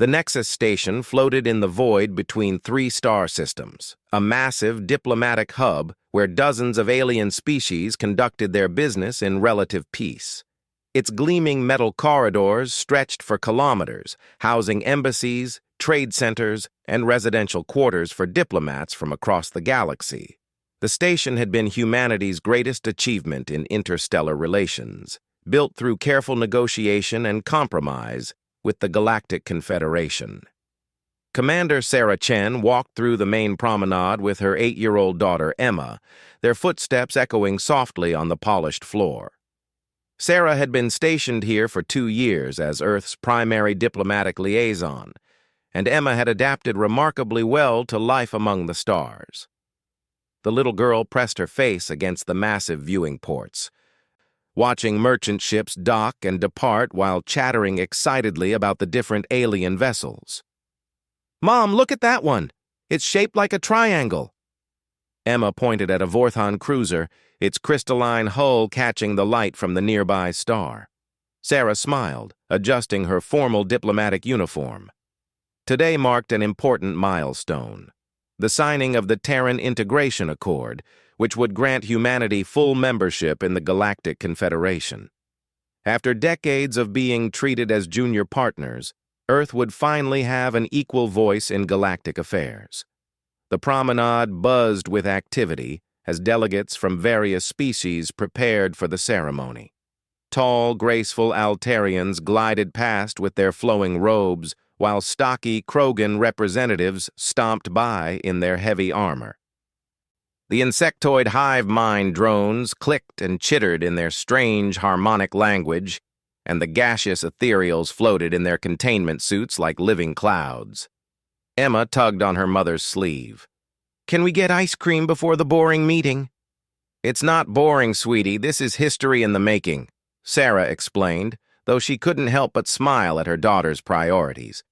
The Nexus station floated in the void between three star systems, a massive diplomatic hub where dozens of alien species conducted their business in relative peace. Its gleaming metal corridors stretched for kilometers, housing embassies, trade centers, and residential quarters for diplomats from across the galaxy. The station had been humanity's greatest achievement in interstellar relations, built through careful negotiation and compromise with the Galactic Confederation. Commander Sarah Chen walked through the main promenade with her 8-year-old daughter Emma, their footsteps echoing softly on the polished floor. Sarah had been stationed here for 2 years as Earth's primary diplomatic liaison, and Emma had adapted remarkably well to life among the stars. The little girl pressed her face against the massive viewing ports, watching merchant ships dock and depart while chattering excitedly about the different alien vessels. "Mom, look at that one! It's shaped like a triangle!" Emma pointed at a Vorthon cruiser, its crystalline hull catching the light from the nearby star. Sarah smiled, adjusting her formal diplomatic uniform. Today marked an important milestone: the signing of the Terran Integration Accord, which would grant humanity full membership in the Galactic Confederation. After decades of being treated as junior partners, Earth would finally have an equal voice in galactic affairs. The promenade buzzed with activity as delegates from various species prepared for the ceremony. Tall, graceful Altarians glided past with their flowing robes, while stocky Krogan representatives stomped by in their heavy armor. The insectoid hive mind drones clicked and chittered in their strange harmonic language, and the gaseous ethereals floated in their containment suits like living clouds. Emma tugged on her mother's sleeve. "Can we get ice cream before the boring meeting?" "It's not boring, sweetie. This is history in the making," Sarah explained, though she couldn't help but smile at her daughter's priorities.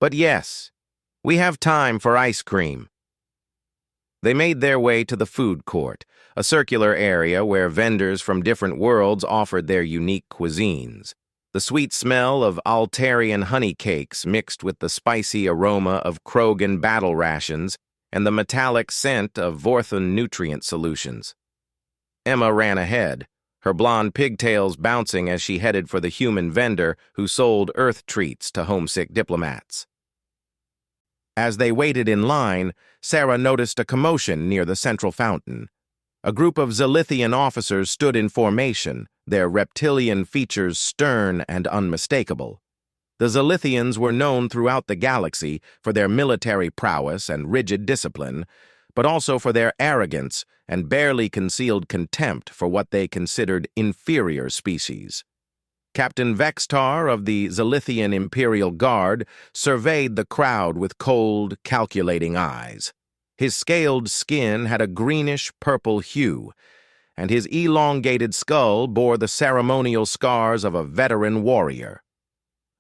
"But yes, we have time for ice cream." They made their way to the food court, a circular area where vendors from different worlds offered their unique cuisines. The sweet smell of Altarian honey cakes mixed with the spicy aroma of Krogan battle rations and the metallic scent of Vorthon nutrient solutions. Emma ran ahead, her blonde pigtails bouncing as she headed for the human vendor who sold Earth treats to homesick diplomats. As they waited in line, Sarah noticed a commotion near the central fountain. A group of Zilithian officers stood in formation, their reptilian features stern and unmistakable. The Zilithians were known throughout the galaxy for their military prowess and rigid discipline, but also for their arrogance and barely concealed contempt for what they considered inferior species. Captain Vextar of the Zilithian Imperial Guard surveyed the crowd with cold, calculating eyes. His scaled skin had a greenish-purple hue, and his elongated skull bore the ceremonial scars of a veteran warrior.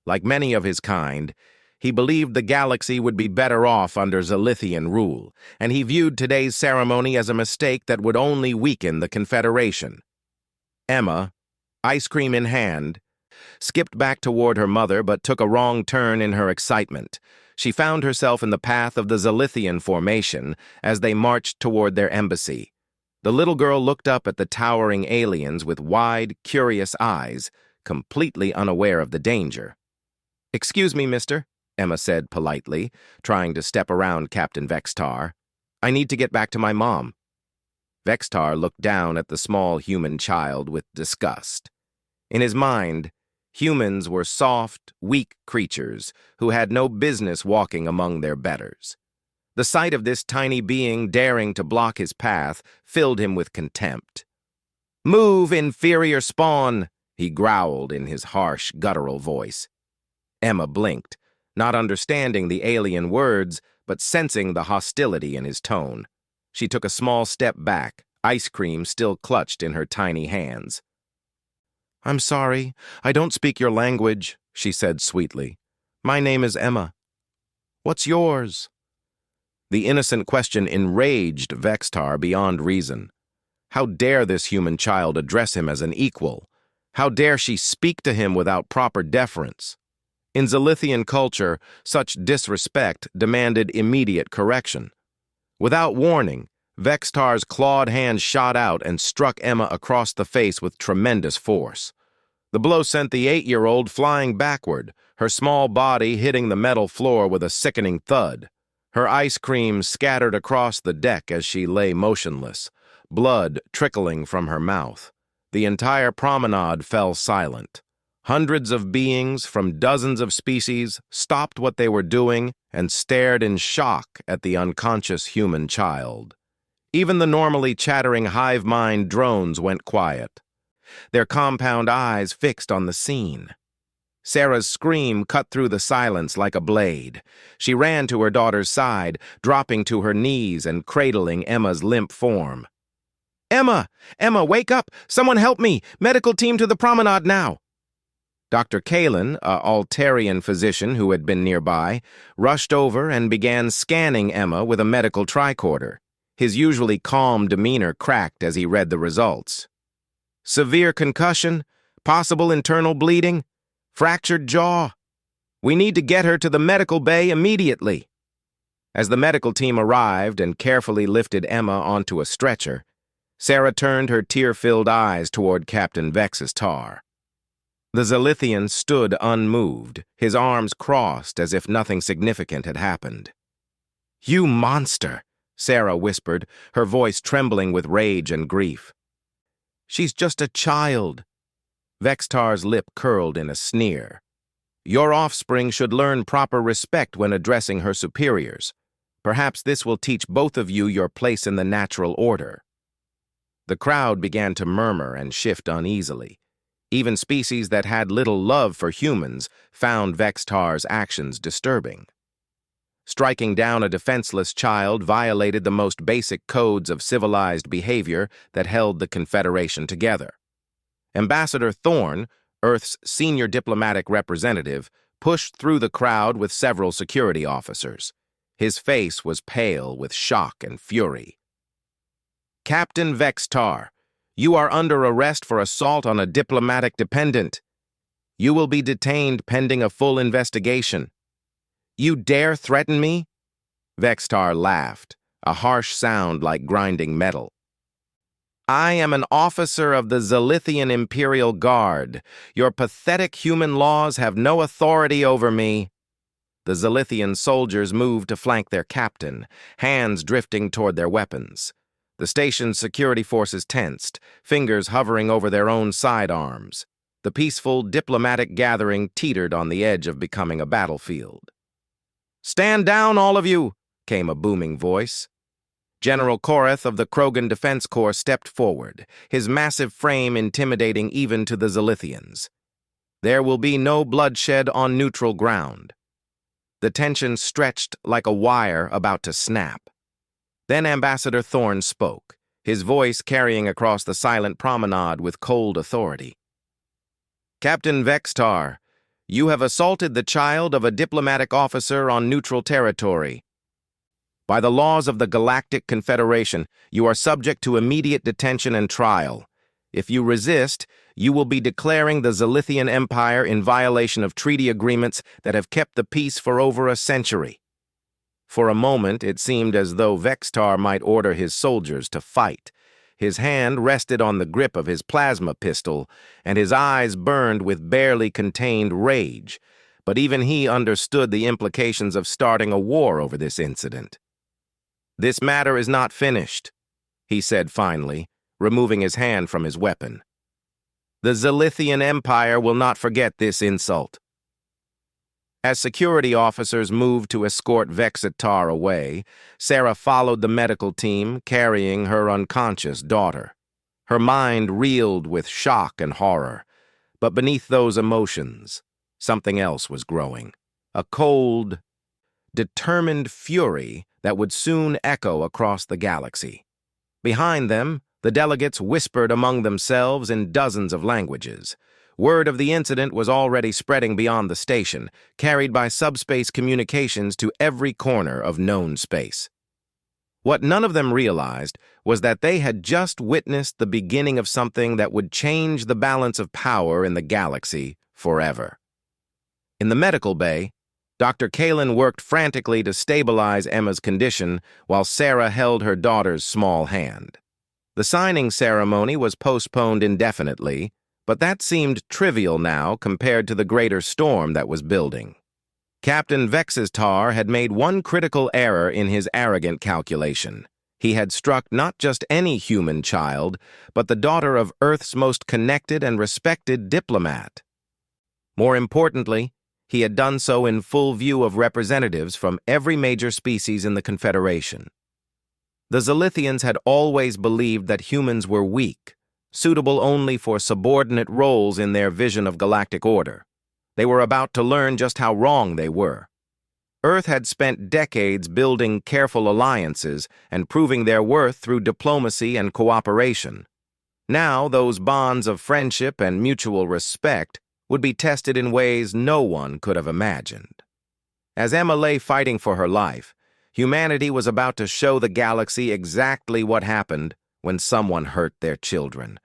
Like many of his kind, he believed the galaxy would be better off under Zilithian rule, and he viewed today's ceremony as a mistake that would only weaken the Confederation. Emma, ice cream in hand, skipped back toward her mother but took a wrong turn in her excitement. She found herself in the path of the Zilithian formation as they marched toward their embassy. The little girl looked up at the towering aliens with wide, curious eyes, completely unaware of the danger. "Excuse me, mister," Emma said politely, trying to step around Captain Vextar. "I need to get back to my mom." Vextar looked down at the small human child with disgust. In his mind, humans were soft, weak creatures who had no business walking among their betters. The sight of this tiny being daring to block his path filled him with contempt. "Move, inferior spawn," he growled in his harsh, guttural voice. Emma blinked, not understanding the alien words, but sensing the hostility in his tone. She took a small step back, ice cream still clutched in her tiny hands. "I'm sorry, I don't speak your language," she said sweetly. "My name is Emma. What's yours?" The innocent question enraged Vextar beyond reason. How dare this human child address him as an equal? How dare she speak to him without proper deference? In Zilithian culture, such disrespect demanded immediate correction. Without warning, Vextar's clawed hand shot out and struck Emma across the face with tremendous force. The blow sent the 8-year-old flying backward, her small body hitting the metal floor with a sickening thud. Her ice cream scattered across the deck as she lay motionless, blood trickling from her mouth. The entire promenade fell silent. Hundreds of beings from dozens of species stopped what they were doing and stared in shock at the unconscious human child. Even the normally chattering hive mind drones went quiet, their compound eyes fixed on the scene. Sarah's scream cut through the silence like a blade. She ran to her daughter's side, dropping to her knees and cradling Emma's limp form. "Emma! Emma, wake up! Someone help me! Medical team to the promenade now!" Dr. Kalin, a Altarian physician who had been nearby, rushed over and began scanning Emma with a medical tricorder. His usually calm demeanor cracked as he read the results. "Severe concussion, possible internal bleeding, fractured jaw. We need to get her to the medical bay immediately." As the medical team arrived and carefully lifted Emma onto a stretcher, Sarah turned her tear-filled eyes toward Captain Vextar. The Zilithian stood unmoved, his arms crossed as if nothing significant had happened. "You monster," Sarah whispered, her voice trembling with rage and grief. "She's just a child." Vextar's lip curled in a sneer. "Your offspring should learn proper respect when addressing her superiors. Perhaps this will teach both of you your place in the natural order." The crowd began to murmur and shift uneasily. Even species that had little love for humans found Vextar's actions disturbing. Striking down a defenseless child violated the most basic codes of civilized behavior that held the Confederation together. Ambassador Thorne, Earth's senior diplomatic representative, pushed through the crowd with several security officers. His face was pale with shock and fury. "Captain Vextar, you are under arrest for assault on a diplomatic dependent. You will be detained pending a full investigation." "You dare threaten me?" Vextar laughed, a harsh sound like grinding metal. "I am an officer of the Zilithian Imperial Guard. Your pathetic human laws have no authority over me." The Zilithian soldiers moved to flank their captain, hands drifting toward their weapons. The station's security forces tensed, fingers hovering over their own sidearms. The peaceful, diplomatic gathering teetered on the edge of becoming a battlefield. "Stand down, all of you!" came a booming voice. General Korath of the Krogan Defense Corps stepped forward, his massive frame intimidating even to the Zilithians. "There will be no bloodshed on neutral ground." The tension stretched like a wire about to snap. Then Ambassador Thorne spoke, his voice carrying across the silent promenade with cold authority. "Captain Vextar, you have assaulted the child of a diplomatic officer on neutral territory. By the laws of the Galactic Confederation, you are subject to immediate detention and trial. If you resist, you will be declaring the Zilithian Empire in violation of treaty agreements that have kept the peace for over a century." For a moment, it seemed as though Vextar might order his soldiers to fight. His hand rested on the grip of his plasma pistol, and his eyes burned with barely contained rage. But even he understood the implications of starting a war over this incident. "This matter is not finished," he said finally, removing his hand from his weapon. "The Zilithian Empire will not forget this insult." As security officers moved to escort Vextar away, Sarah followed the medical team, carrying her unconscious daughter. Her mind reeled with shock and horror, but beneath those emotions, something else was growing. A cold, determined fury that would soon echo across the galaxy. Behind them, the delegates whispered among themselves in dozens of languages. Word of the incident was already spreading beyond the station, carried by subspace communications to every corner of known space. What none of them realized was that they had just witnessed the beginning of something that would change the balance of power in the galaxy forever. In the medical bay, Dr. Kalin worked frantically to stabilize Emma's condition while Sarah held her daughter's small hand. The signing ceremony was postponed indefinitely, but that seemed trivial now compared to the greater storm that was building. Captain Vexistar had made one critical error in his arrogant calculation. He had struck not just any human child, but the daughter of Earth's most connected and respected diplomat. More importantly, he had done so in full view of representatives from every major species in the Confederation. The Zilithians had always believed that humans were weak, suitable only for subordinate roles in their vision of galactic order. They were about to learn just how wrong they were. Earth had spent decades building careful alliances and proving their worth through diplomacy and cooperation. Now, those bonds of friendship and mutual respect would be tested in ways no one could have imagined. As Emma lay fighting for her life, humanity was about to show the galaxy exactly what happened when someone hurt their children.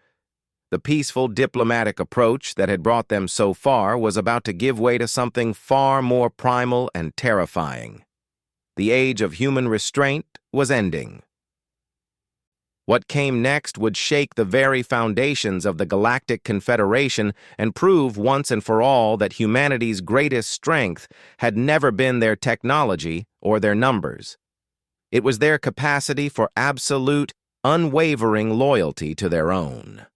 The peaceful diplomatic approach that had brought them so far was about to give way to something far more primal and terrifying. The age of human restraint was ending. What came next would shake the very foundations of the Galactic Confederation and prove once and for all that humanity's greatest strength had never been their technology or their numbers. It was their capacity for absolute, unwavering loyalty to their own.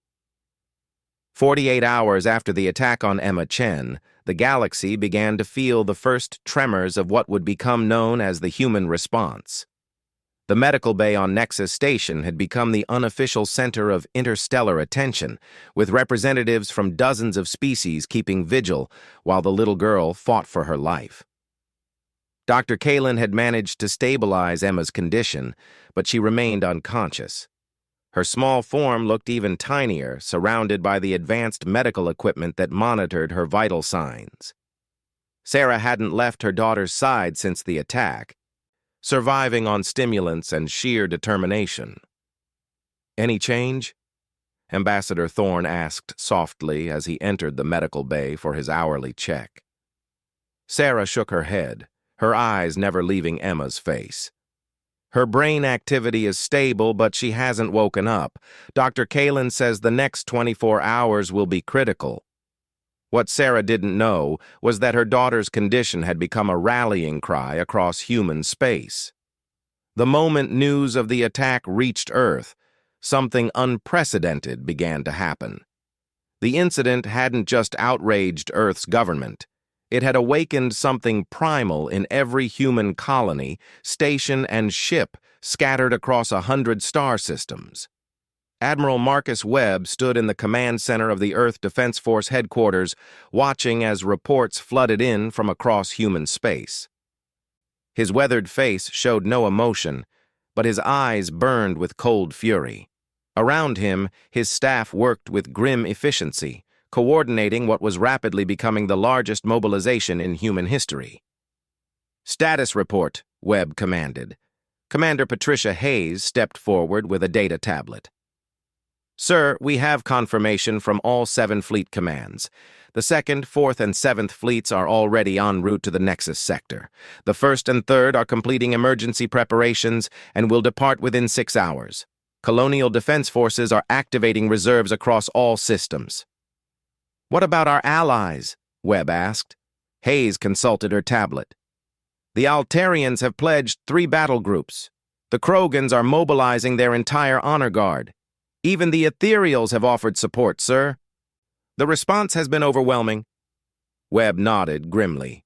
48 hours after the attack on Emma Chen, the galaxy began to feel the first tremors of what would become known as the human response. The medical bay on Nexus Station had become the unofficial center of interstellar attention, with representatives from dozens of species keeping vigil while the little girl fought for her life. Dr. Kalin had managed to stabilize Emma's condition, but she remained unconscious. Her small form looked even tinier, surrounded by the advanced medical equipment that monitored her vital signs. Sarah hadn't left her daughter's side since the attack, surviving on stimulants and sheer determination. "Any change?" Ambassador Thorne asked softly as he entered the medical bay for his hourly check. Sarah shook her head, her eyes never leaving Emma's face. "Her brain activity is stable, but she hasn't woken up. Dr. Kalin says the next 24 hours will be critical." What Sarah didn't know was that her daughter's condition had become a rallying cry across human space. The moment news of the attack reached Earth, something unprecedented began to happen. The incident hadn't just outraged Earth's government. It had awakened something primal in every human colony, station, and ship scattered across 100 star systems. Admiral Marcus Webb stood in the command center of the Earth Defense Force headquarters, watching as reports flooded in from across human space. His weathered face showed no emotion, but his eyes burned with cold fury. Around him, his staff worked with grim efficiency, coordinating what was rapidly becoming the largest mobilization in human history. "Status report," Webb commanded. Commander Patricia Hayes stepped forward with a data tablet. "Sir, we have confirmation from all 7 fleet commands. The 2nd, 4th, and 7th fleets are already en route to the Nexus sector. The 1st and 3rd are completing emergency preparations and will depart within 6 hours. Colonial Defense Forces are activating reserves across all systems." "What about our allies?" Webb asked. Hayes consulted her tablet. "The Altarians have pledged 3 battle groups. The Krogans are mobilizing their entire honor guard. Even the Ethereals have offered support, sir." "The response has been overwhelming." Webb nodded grimly.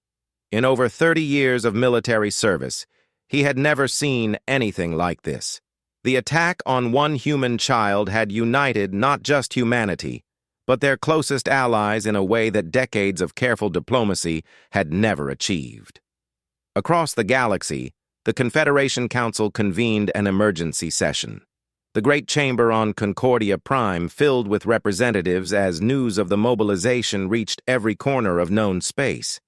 In over 30 years of military service, he had never seen anything like this. The attack on one human child had united not just humanity, but their closest allies in a way that decades of careful diplomacy had never achieved. Across the galaxy, the Confederation Council convened an emergency session. The Great Chamber on Concordia Prime filled with representatives as news of the mobilization reached every corner of known space.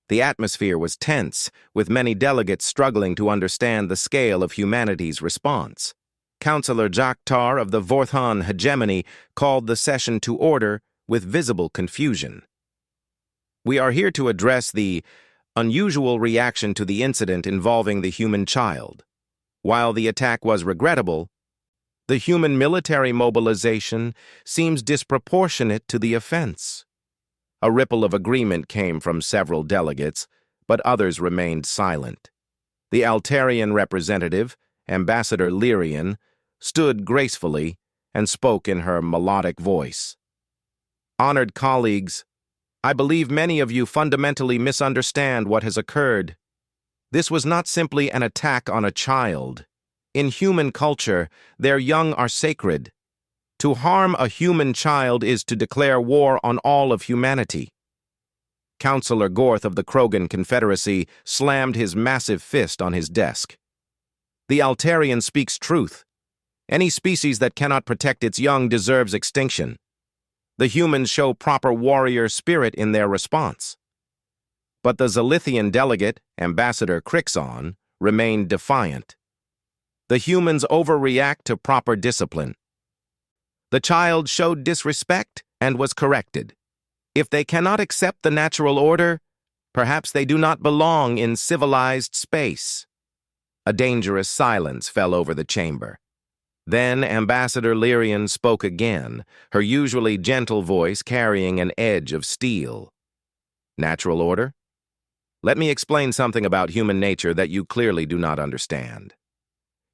The atmosphere was tense, with many delegates struggling to understand the scale of humanity's response. Councillor Jakhtar of the Vorthan hegemony called the session to order with visible confusion. We are here to address the unusual reaction to the incident involving the human child. While the attack was regrettable, the human military mobilization seems disproportionate to the offense. A ripple of agreement came from several delegates, but others remained silent. The Altarian representative, Ambassador Lyrian, stood gracefully and spoke in her melodic voice. "Honored colleagues, I believe many of you fundamentally misunderstand what has occurred. This was not simply an attack on a child. In human culture, their young are sacred. To harm a human child is to declare war on all of humanity." Councillor Gorth of the Krogan Confederacy slammed his massive fist on his desk. "The Altarian speaks truth. Any species that cannot protect its young deserves extinction. The humans show proper warrior spirit in their response." But the Zilithian delegate, Ambassador Crixon, remained defiant. "The humans overreact to proper discipline. The child showed disrespect and was corrected. If they cannot accept the natural order, perhaps they do not belong in civilized space." A dangerous silence fell over the chamber. Then Ambassador Lyrian spoke again, her usually gentle voice carrying an edge of steel. "Natural order? Let me explain something about human nature that you clearly do not understand.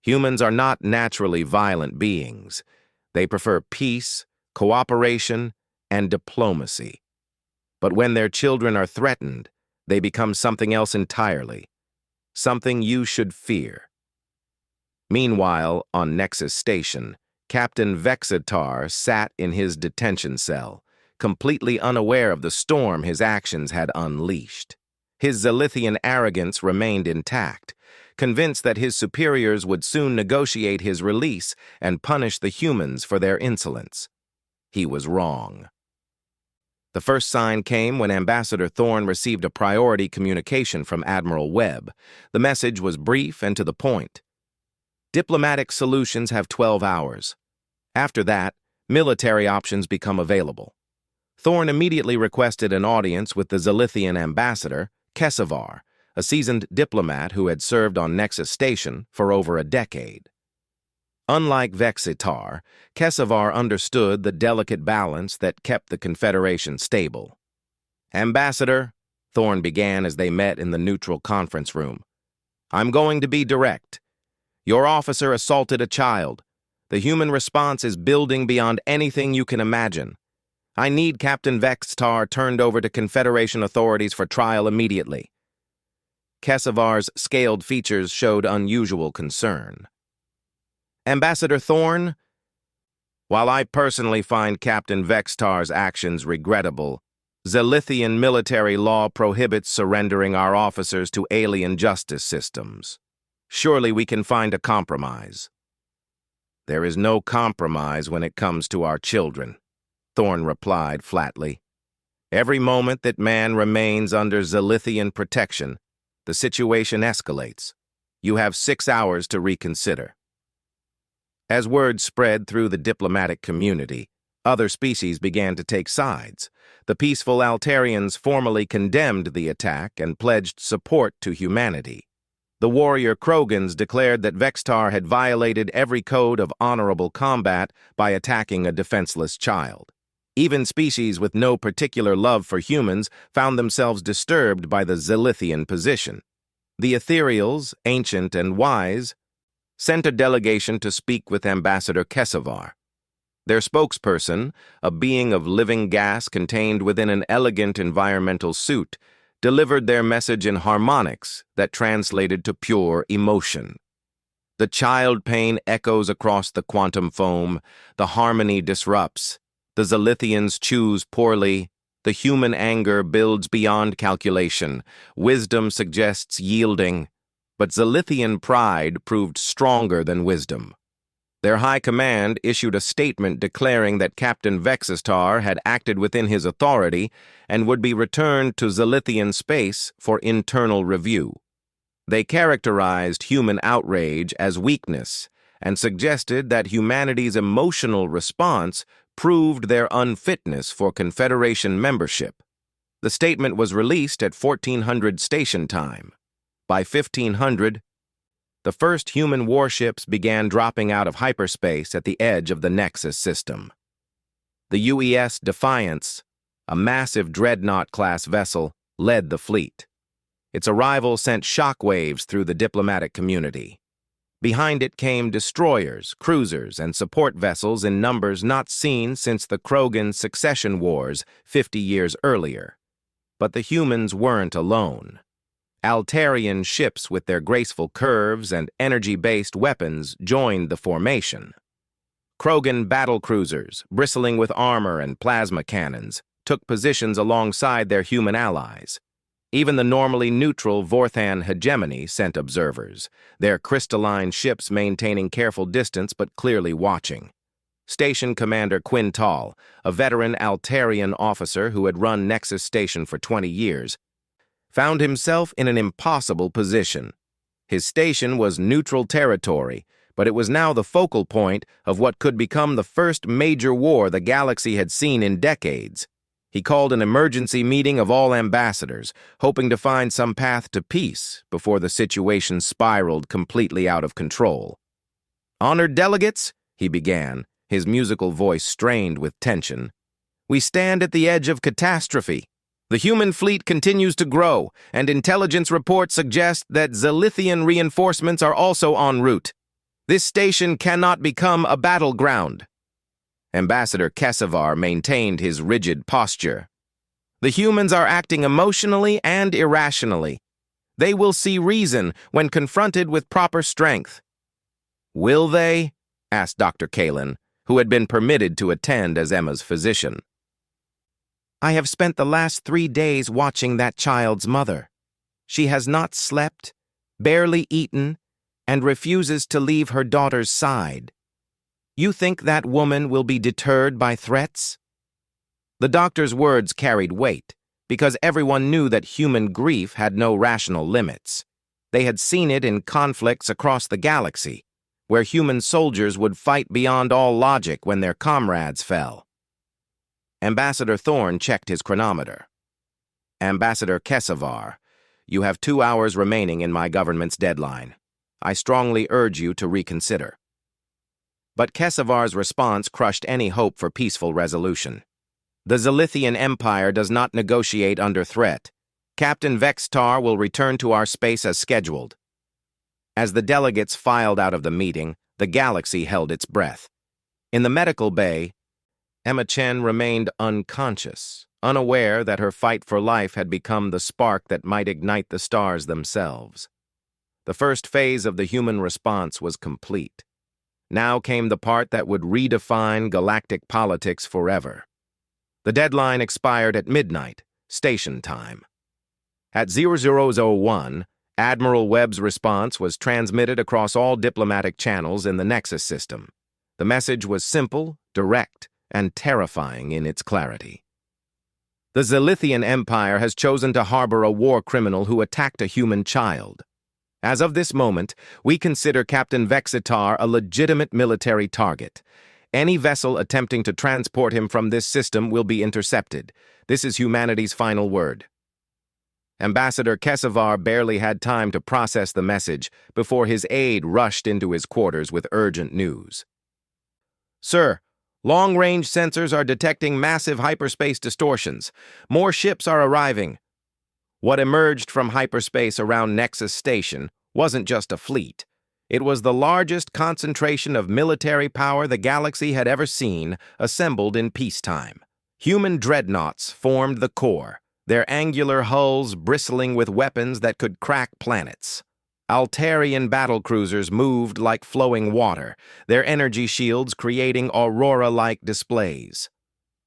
Humans are not naturally violent beings. They prefer peace, cooperation, and diplomacy. But when their children are threatened, they become something else entirely, something you should fear." Meanwhile, on Nexus Station, Captain Vexitar sat in his detention cell, completely unaware of the storm his actions had unleashed. His Zilithian arrogance remained intact, convinced that his superiors would soon negotiate his release and punish the humans for their insolence. He was wrong. The first sign came when Ambassador Thorne received a priority communication from Admiral Webb. The message was brief and to the point. "Diplomatic solutions have 12 hours. After that, military options become available." Thorne immediately requested an audience with the Zilithian ambassador, Kesavar, a seasoned diplomat who had served on Nexus Station for over a decade. Unlike Vexitar, Kesavar understood the delicate balance that kept the Confederation stable. "Ambassador," Thorne began as they met in the neutral conference room, "I'm going to be direct. Your officer assaulted a child. The human response is building beyond anything you can imagine. I need Captain Vexitar turned over to Confederation authorities for trial immediately." Kesavar's scaled features showed unusual concern. "Ambassador Thorne, while I personally find Captain Vexitar's actions regrettable, Zilithian military law prohibits surrendering our officers to alien justice systems. Surely we can find a compromise." "There is no compromise when it comes to our children," Thorne replied flatly. "Every moment that man remains under Zilithian protection, the situation escalates. You have 6 hours to reconsider." As word spread through the diplomatic community, other species began to take sides. The peaceful Altarians formally condemned the attack and pledged support to humanity. The warrior Krogans declared that Vexitar had violated every code of honorable combat by attacking a defenseless child. Even species with no particular love for humans found themselves disturbed by the Zilithian position. The Ethereals, ancient and wise, sent a delegation to speak with Ambassador Kesavar. Their spokesperson, a being of living gas contained within an elegant environmental suit, delivered their message in harmonics that translated to pure emotion. The child pain echoes across the quantum foam, the harmony disrupts, the Zilithians choose poorly, the human anger builds beyond calculation, wisdom suggests yielding, but Zilithian pride proved stronger than wisdom. Their high command issued a statement declaring that Captain Vexitar had acted within his authority and would be returned to Zilithian space for internal review. They characterized human outrage as weakness and suggested that humanity's emotional response proved their unfitness for Confederation membership. The statement was released at 1400 station time. By 1500, the first human warships began dropping out of hyperspace at the edge of the Nexus system. The UES Defiance, a massive dreadnought-class vessel, led the fleet. Its arrival sent shockwaves through the diplomatic community. Behind it came destroyers, cruisers, and support vessels in numbers not seen since the Krogan succession wars 50 years earlier. But the humans weren't alone. Altarian ships with their graceful curves and energy-based weapons joined the formation. Krogan battlecruisers, bristling with armor and plasma cannons, took positions alongside their human allies. Even the normally neutral Vorthan hegemony sent observers, their crystalline ships maintaining careful distance but clearly watching. Station Commander Quintal, a veteran Altarian officer who had run Nexus Station for 20 years, found himself in an impossible position. His station was neutral territory, but it was now the focal point of what could become the first major war the galaxy had seen in decades. He called an emergency meeting of all ambassadors, hoping to find some path to peace before the situation spiraled completely out of control. "Honored delegates," he began, his musical voice strained with tension, "we stand at the edge of catastrophe. The human fleet continues to grow, and intelligence reports suggest that Zilithian reinforcements are also en route. This station cannot become a battleground." Ambassador Kesevar maintained his rigid posture. "The humans are acting emotionally and irrationally. They will see reason when confronted with proper strength." "Will they?" asked Dr. Kalin, who had been permitted to attend as Emma's physician. "I have spent the last 3 days watching that child's mother. She has not slept, barely eaten, and refuses to leave her daughter's side. You think that woman will be deterred by threats?" The doctor's words carried weight, because everyone knew that human grief had no rational limits. They had seen it in conflicts across the galaxy, where human soldiers would fight beyond all logic when their comrades fell. Ambassador Thorne checked his chronometer. "Ambassador Kesevar, you have 2 hours remaining in my government's deadline. I strongly urge you to reconsider." But Kesevar's response crushed any hope for peaceful resolution. "The Zilithian Empire does not negotiate under threat. Captain Vextar will return to our space as scheduled." As the delegates filed out of the meeting, the galaxy held its breath. In the medical bay, Emma Chen remained unconscious, unaware that her fight for life had become the spark that might ignite the stars themselves. The first phase of the human response was complete. Now came the part that would redefine galactic politics forever. The deadline expired at midnight, station time. At 0001, Admiral Webb's response was transmitted across all diplomatic channels in the Nexus system. The message was simple, direct, and terrifying in its clarity. "The Zilithian Empire has chosen to harbor a war criminal who attacked a human child. As of this moment, we consider Captain Vexitar a legitimate military target. Any vessel attempting to transport him from this system will be intercepted. This is humanity's final word." Ambassador Kesevar barely had time to process the message before his aide rushed into his quarters with urgent news. "Sir, long-range sensors are detecting massive hyperspace distortions. More ships are arriving." What emerged from hyperspace around Nexus Station wasn't just a fleet. It was the largest concentration of military power the galaxy had ever seen, assembled in peacetime. Human dreadnoughts formed the core, their angular hulls bristling with weapons that could crack planets. Altarian battlecruisers moved like flowing water, their energy shields creating aurora-like displays.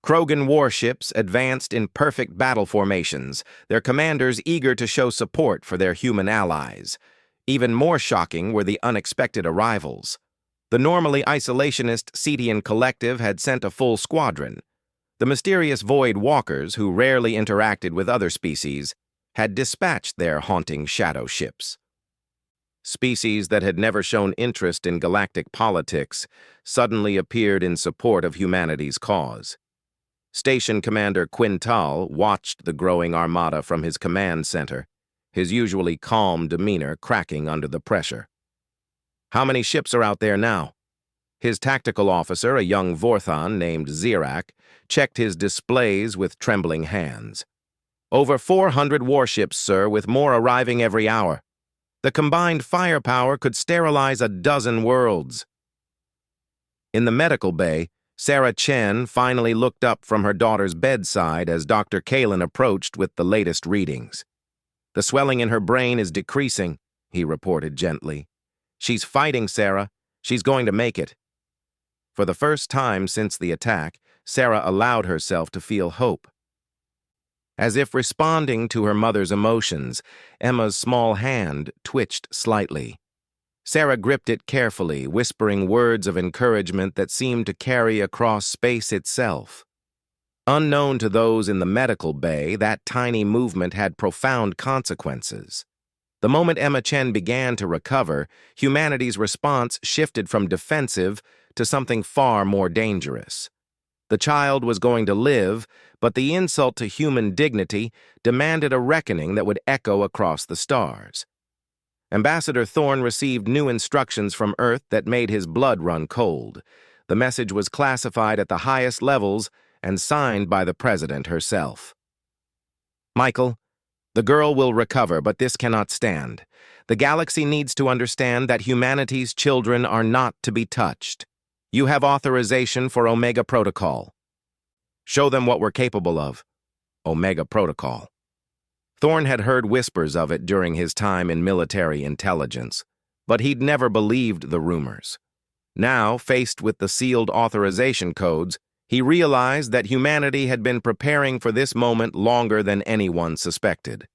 Krogan warships advanced in perfect battle formations, their commanders eager to show support for their human allies. Even more shocking were the unexpected arrivals. The normally isolationist Cetian Collective had sent a full squadron. The mysterious Void Walkers, who rarely interacted with other species, had dispatched their haunting shadow ships. Species that had never shown interest in galactic politics suddenly appeared in support of humanity's cause. Station Commander Quintal watched the growing armada from his command center, his usually calm demeanor cracking under the pressure. "How many ships are out there now?" His tactical officer, a young Vorthon named Zirak, checked his displays with trembling hands. "Over 400 warships, sir, with more arriving every hour. The combined firepower could sterilize a dozen worlds." In the medical bay, Sarah Chen finally looked up from her daughter's bedside as Dr. Kalin approached with the latest readings. "The swelling in her brain is decreasing," he reported gently. "She's fighting, Sarah. She's going to make it." For the first time since the attack, Sarah allowed herself to feel hope. As if responding to her mother's emotions, Emma's small hand twitched slightly. Sarah gripped it carefully, whispering words of encouragement that seemed to carry across space itself. Unknown to those in the medical bay, that tiny movement had profound consequences. The moment Emma Chen began to recover, humanity's response shifted from defensive to something far more dangerous. The child was going to live, but the insult to human dignity demanded a reckoning that would echo across the stars. Ambassador Thorne received new instructions from Earth that made his blood run cold. The message was classified at the highest levels and signed by the President herself. "Michael, the girl will recover, but this cannot stand. The galaxy needs to understand that humanity's children are not to be touched. You have authorization for Omega Protocol. Show them what we're capable of." Omega Protocol. Thorne had heard whispers of it during his time in military intelligence, but he'd never believed the rumors. Now, faced with the sealed authorization codes, he realized that humanity had been preparing for this moment longer than anyone suspected.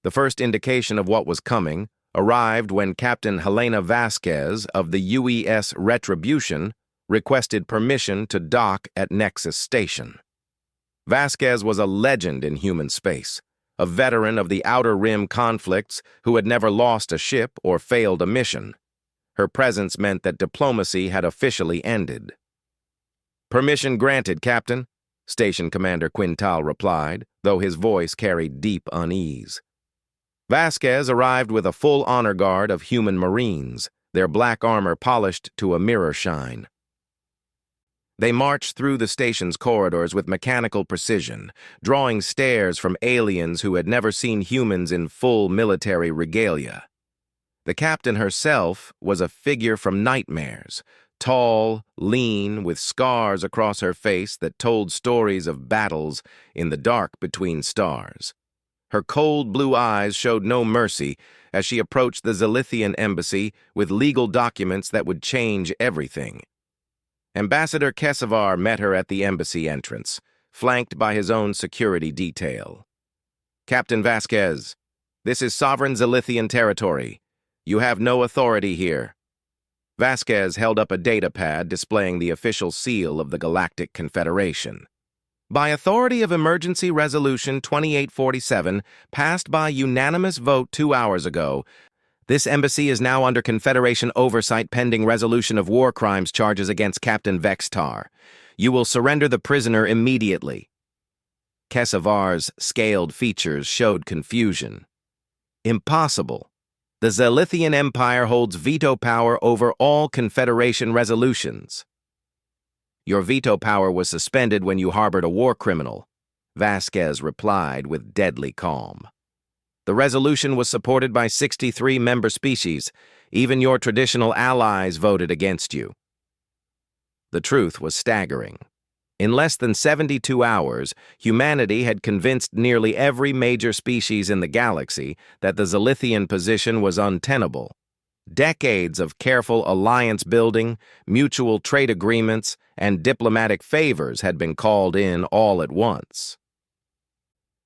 The first indication of what was coming arrived when Captain Helena Vasquez of the UES Retribution requested permission to dock at Nexus Station. Vasquez was a legend in human space, a veteran of the Outer Rim conflicts who had never lost a ship or failed a mission. Her presence meant that diplomacy had officially ended. "Permission granted, Captain," Station Commander Quintal replied, though his voice carried deep unease. Vasquez arrived with a full honor guard of human Marines, their black armor polished to a mirror shine. They marched through the station's corridors with mechanical precision, drawing stares from aliens who had never seen humans in full military regalia. The captain herself was a figure from nightmares, tall, lean, with scars across her face that told stories of battles in the dark between stars. Her cold blue eyes showed no mercy as she approached the Zilithian embassy with legal documents that would change everything. Ambassador Kesevar met her at the embassy entrance, flanked by his own security detail. "Captain Vasquez, this is sovereign Zilithian territory. You have no authority here." Vasquez held up a datapad displaying the official seal of the Galactic Confederation. "By authority of Emergency Resolution 2847, passed by unanimous vote 2 hours ago, this embassy is now under Confederation oversight pending resolution of war crimes charges against Captain Vextar. You will surrender the prisoner immediately." Kesevar's scaled features showed confusion. "Impossible. The Zilithian Empire holds veto power over all Confederation resolutions." "Your veto power was suspended when you harbored a war criminal," Vasquez replied with deadly calm. "The resolution was supported by 63 member species. Even your traditional allies voted against you." The truth was staggering. In less than 72 hours, humanity had convinced nearly every major species in the galaxy that the Zilithian position was untenable. Decades of careful alliance building, mutual trade agreements, and diplomatic favors had been called in all at once.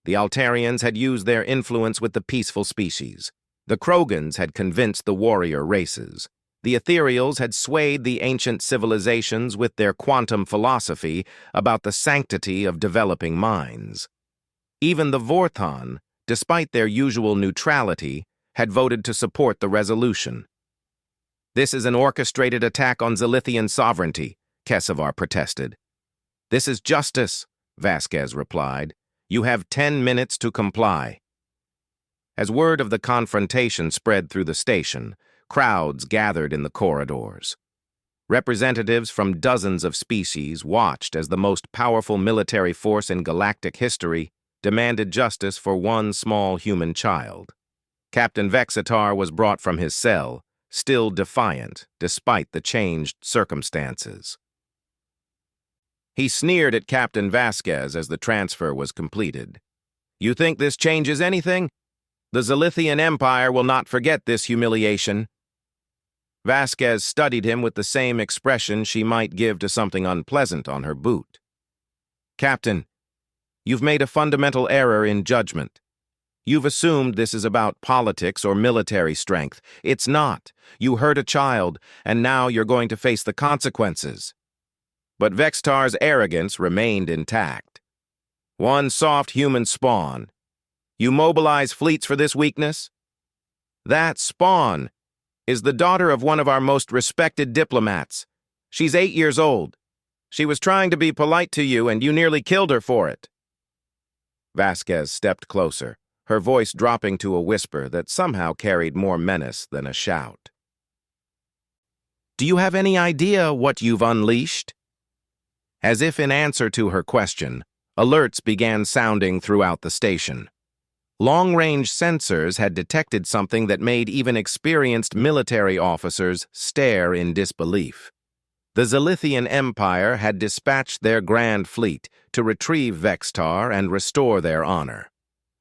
The Altarians had used their influence with the peaceful species. The Krogans had convinced the warrior races. The Ethereals had swayed the ancient civilizations with their quantum philosophy about the sanctity of developing minds. Even the Vorthon, despite their usual neutrality, had voted to support the resolution. "This is an orchestrated attack on Zilithian sovereignty," Kesevar protested. "This is justice. Vasquez replied. "You have 10 minutes to comply." As word of the confrontation spread through the station, crowds gathered in the corridors. Representatives from dozens of species watched as the most powerful military force in galactic history demanded justice for one small human child. Captain Vexitar was brought from his cell, still defiant despite the changed circumstances. He sneered at Captain Vasquez as the transfer was completed. "You think this changes anything? The Zilithian Empire will not forget this humiliation." Vasquez studied him with the same expression she might give to something unpleasant on her boot. "Captain, you've made a fundamental error in judgment. You've assumed this is about politics or military strength. It's not. You hurt a child, and now you're going to face the consequences." But Vextar's arrogance remained intact. "One soft human spawn. You mobilize fleets for this weakness? That spawn is the daughter of one of our most respected diplomats. She's 8 years old. She was trying to be polite to you, and you nearly killed her for it." Vasquez stepped closer, her voice dropping to a whisper that somehow carried more menace than a shout. "Do you have any idea what you've unleashed?" As if in answer to her question, alerts began sounding throughout the station. Long-range sensors had detected something that made even experienced military officers stare in disbelief. The Zilithian Empire had dispatched their grand fleet to retrieve Vextar and restore their honor.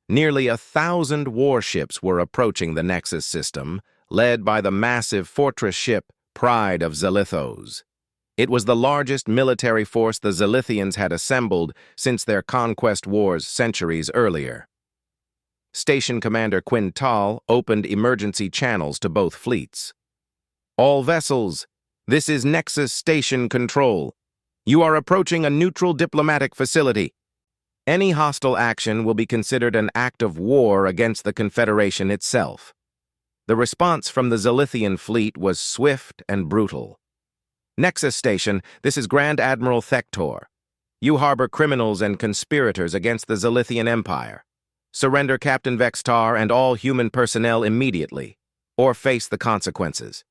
Nearly 1,000 warships were approaching the Nexus system, led by the massive fortress ship Pride of Zilithos. It was the largest military force the Zilithians had assembled since their conquest wars centuries earlier. Station Commander Quintal opened emergency channels to both fleets. "All vessels, this is Nexus Station Control. You are approaching a neutral diplomatic facility. Any hostile action will be considered an act of war against the Confederation itself." The response from the Zilithian fleet was swift and brutal. "Nexus Station, this is Grand Admiral Thector. You harbor criminals and conspirators against the Zilithian Empire. Surrender Captain Vextar and all human personnel immediately, or face the consequences."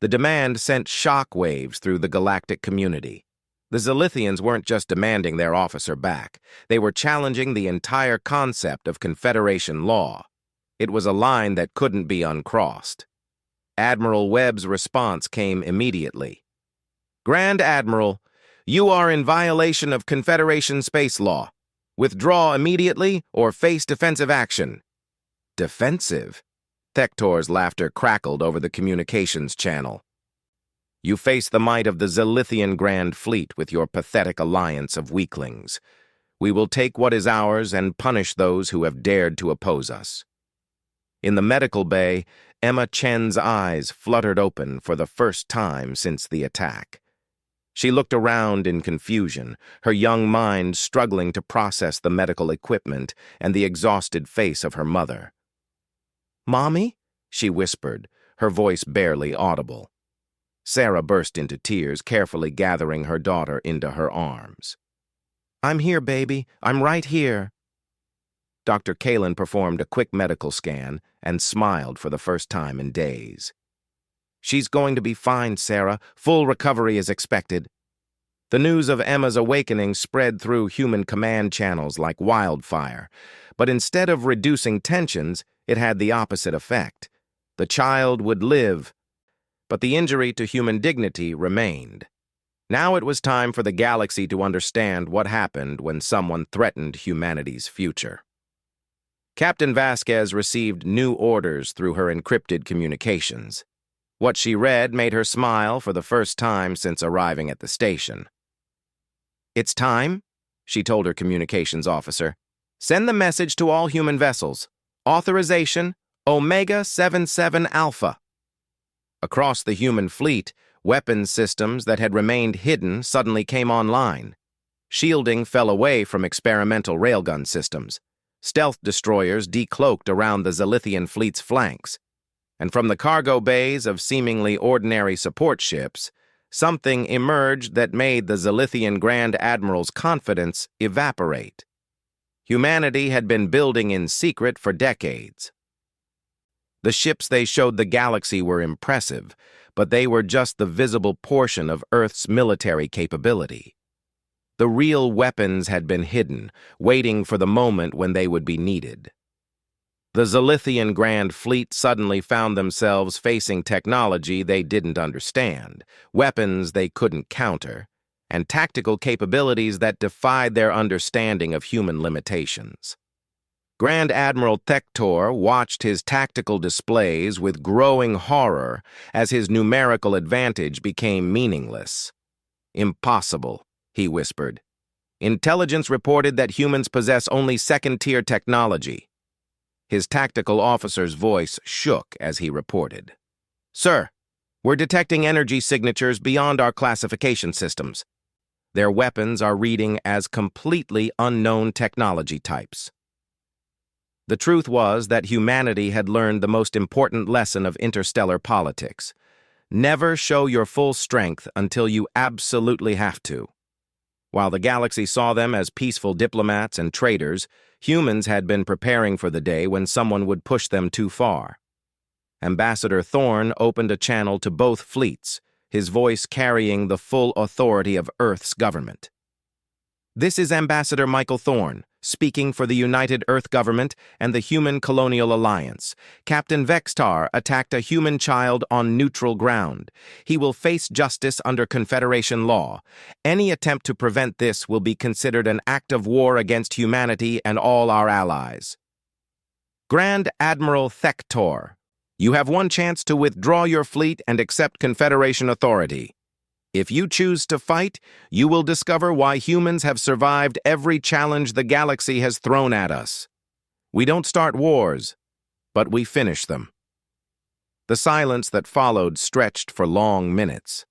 The demand sent shock waves through the galactic community. The Zilithians weren't just demanding their officer back. They were challenging the entire concept of Confederation law. It was a line that couldn't be uncrossed. Admiral Webb's response came immediately. "Grand Admiral, you are in violation of Confederation space law. Withdraw immediately or face defensive action." "Defensive?" Thector's laughter crackled over the communications channel. "You face the might of the Zilithian Grand Fleet with your pathetic alliance of weaklings. We will take what is ours and punish those who have dared to oppose us." In the medical bay, Emma Chen's eyes fluttered open for the first time since the attack. She looked around in confusion, her young mind struggling to process the medical equipment and the exhausted face of her mother. "Mommy?" she whispered, her voice barely audible. Sarah burst into tears, carefully gathering her daughter into her arms. "I'm here, baby. I'm right here." Dr. Kalin performed a quick medical scan and smiled for the first time in days. "She's going to be fine, Sarah. Full recovery is expected." The news of Emma's awakening spread through human command channels like wildfire, but instead of reducing tensions, it had the opposite effect. The child would live, but the injury to human dignity remained. Now it was time for the galaxy to understand what happened when someone threatened humanity's future. Captain Vasquez received new orders through her encrypted communications. What she read made her smile for the first time since arriving at the station. "It's time," she told her communications officer. "Send the message to all human vessels. Authorization, Omega 77 Alpha." Across the human fleet, weapons systems that had remained hidden suddenly came online. Shielding fell away from experimental railgun systems. Stealth destroyers decloaked around the Zilithian fleet's flanks. And from the cargo bays of seemingly ordinary support ships, something emerged that made the Zilithian Grand Admiral's confidence evaporate. Humanity had been building in secret for decades. The ships they showed the galaxy were impressive, but they were just the visible portion of Earth's military capability. The real weapons had been hidden, waiting for the moment when they would be needed. The Zilithian Grand Fleet suddenly found themselves facing technology they didn't understand, weapons they couldn't counter, and tactical capabilities that defied their understanding of human limitations. Grand Admiral Thector watched his tactical displays with growing horror as his numerical advantage became meaningless. "Impossible," he whispered. "Intelligence reported that humans possess only second-tier technology." His tactical officer's voice shook as he reported. "Sir, we're detecting energy signatures beyond our classification systems. Their weapons are reading as completely unknown technology types." The truth was that humanity had learned the most important lesson of interstellar politics. Never show your full strength until you absolutely have to. While the galaxy saw them as peaceful diplomats and traders, humans had been preparing for the day when someone would push them too far. Ambassador Thorne opened a channel to both fleets, his voice carrying the full authority of Earth's government. "This is Ambassador Michael Thorne, speaking for the United Earth Government and the Human Colonial Alliance. Captain Vextar attacked a human child on neutral ground. He will face justice under Confederation law. Any attempt to prevent this will be considered an act of war against humanity and all our allies." "Grand Admiral Thector, you have one chance to withdraw your fleet and accept Confederation authority. If you choose to fight, you will discover why humans have survived every challenge the galaxy has thrown at us. We don't start wars, but we finish them." The silence that followed stretched for long minutes.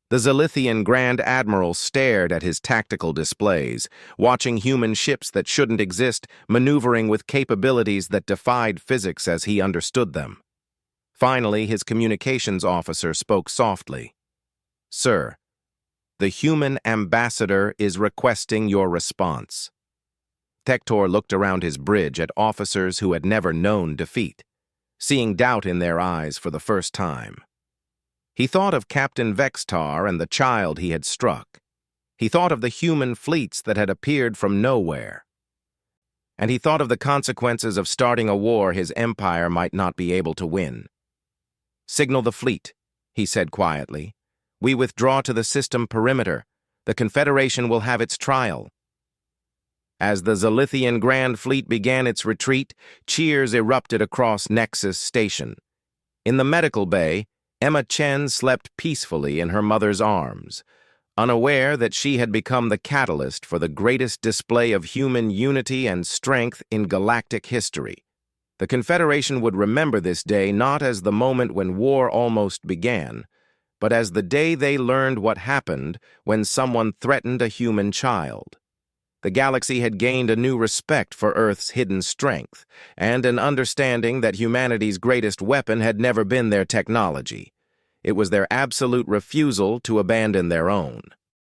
The Zilithian Grand Admiral stared at his tactical displays, watching human ships that shouldn't exist maneuvering with capabilities that defied physics as he understood them. Finally, his communications officer spoke softly. "Sir, the human ambassador is requesting your response." Thector looked around his bridge at officers who had never known defeat, seeing doubt in their eyes for the first time. He thought of Captain Vextar and the child he had struck. He thought of the human fleets that had appeared from nowhere. And he thought of the consequences of starting a war his empire might not be able to win. "Signal the fleet," he said quietly. "We withdraw to the system perimeter. The Confederation will have its trial." As the Zilithian Grand Fleet began its retreat, cheers erupted across Nexus Station. In the medical bay, Emma Chen slept peacefully in her mother's arms, unaware that she had become the catalyst for the greatest display of human unity and strength in galactic history. The Confederation would remember this day not as the moment when war almost began, but as the day they learned what happened when someone threatened a human child. The galaxy had gained a new respect for Earth's hidden strength, and an understanding that humanity's greatest weapon had never been their technology. It was their absolute refusal to abandon their own.